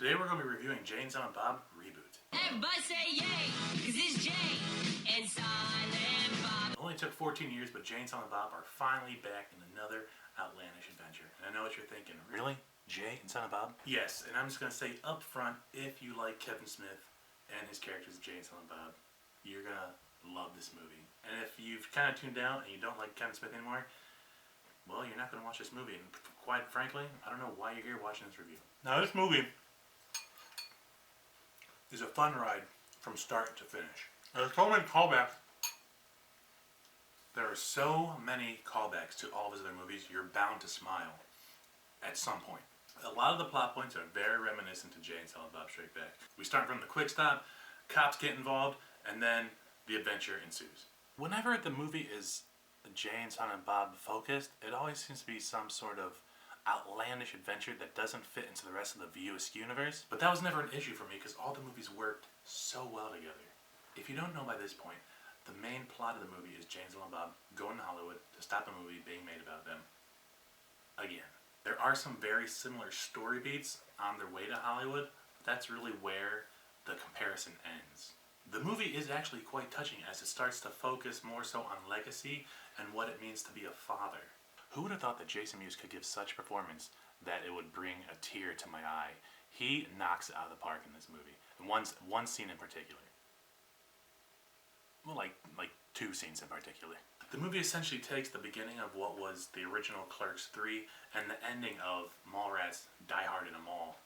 Today we're going to be reviewing Jay and Silent Bob Reboot. Everybody say yay, cause it's Jay and Silent Bob. It only took 14 years, but Jay and Silent Bob are finally back in another outlandish adventure. And I know what you're thinking, really? Jay and Silent Bob? Yes, and I'm just going to say up front, if you like Kevin Smith and his characters Jay and Silent Bob, you're going to love this movie. And if you've kind of tuned out and you don't like Kevin Smith anymore, well, you're not going to watch this movie. And quite frankly, I don't know why you're here watching this review. Now, this movie is a fun ride from start to finish. There's so many callbacks. There are so many callbacks to all of his other movies, you're bound to smile at some point. A lot of the plot points are very reminiscent to Jay and Silent Bob Strike Back. We start from the quick stop, cops get involved, and then the adventure ensues. Whenever the movie is Jay and Silent Bob focused, it always seems to be some sort of outlandish adventure that doesn't fit into the rest of the View-esque universe. But that was never an issue for me because all the movies worked so well together. If you don't know by this point, the main plot of the movie is Jay and Silent Bob going to Hollywood to stop a movie being made about them. Again. There are some very similar story beats on their way to Hollywood, but that's really where the comparison ends. The movie is actually quite touching as it starts to focus more so on legacy and what it means to be a father. Who would have thought that Jason Mewes could give such performance that it would bring a tear to my eye? He knocks it out of the park in this movie. And one scene in particular. Well, like two scenes in particular. The movie essentially takes the beginning of what was the original Clerks 3 and the ending of Mallrats Die Hard in a Mall,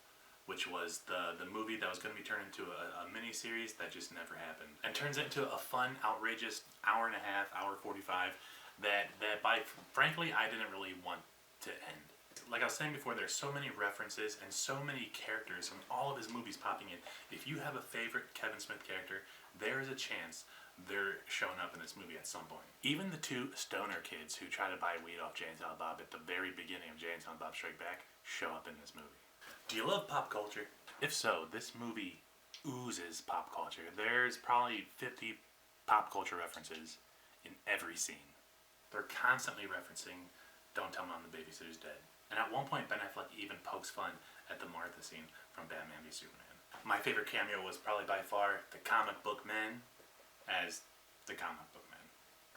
which was the movie that was going to be turned into a mini-series that just never happened. And turns it into a fun, outrageous hour and a half, hour 45, that frankly, I didn't really want to end. Like I was saying before, there's so many references and so many characters from all of his movies popping in. If you have a favorite Kevin Smith character, there is a chance they're showing up in this movie at some point. Even the two stoner kids who try to buy weed off Jay and Silent Bob at the very beginning of Jay and Silent Bob Strike Back show up in this movie. Do you love pop culture? If so, this movie oozes pop culture. There's probably 50 pop culture references in every scene. They're constantly referencing Don't Tell Mom the Babysitter's Dead. And at one point, Ben Affleck even pokes fun at the Martha scene from Batman v Superman. My favorite cameo was probably by far the comic book man as the comic book man.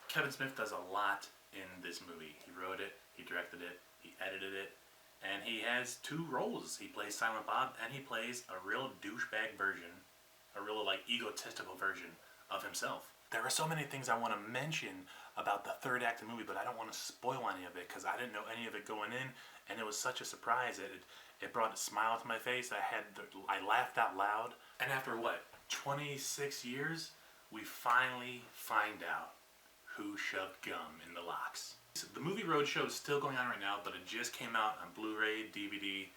Kevin Smith does a lot in this movie. He wrote it, he directed it, he edited it, and he has two roles. He plays Silent Bob and he plays a real douchebag version, a real egotistical version of himself. There are so many things I want to mention about the third act of the movie, but I don't want to spoil any of it because I didn't know any of it going in, and it was such a surprise. It brought a smile to my face. I laughed out loud. And after 26 years, we finally find out who shoved gum in the locks. So the movie Roadshow is still going on right now, but it just came out on Blu-ray, DVD.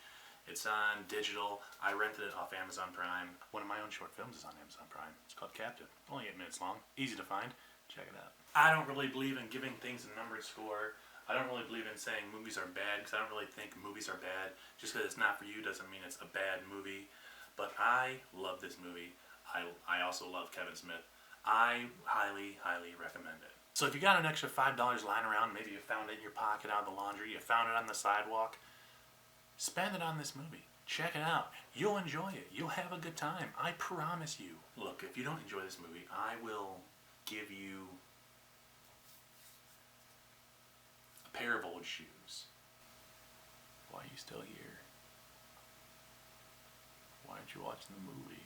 It's on digital. I rented it off Amazon Prime. One of my own short films is on Amazon Prime. It's called Captive. Only 8 minutes long. Easy to find. Check it out. I don't really believe in giving things a numbered score. I don't really believe in saying movies are bad because I don't really think movies are bad. Just because it's not for you doesn't mean it's a bad movie. But I love this movie. I also love Kevin Smith. I highly, highly recommend it. So if you got an extra $5 lying around, maybe you found it in your pocket out of the laundry, you found it on the sidewalk, spend it on this movie. Check it out. You'll enjoy it. You'll have a good time. I promise you. Look, if you don't enjoy this movie, I will give you a pair of old shoes. Why are you still here? Why aren't you watching the movie?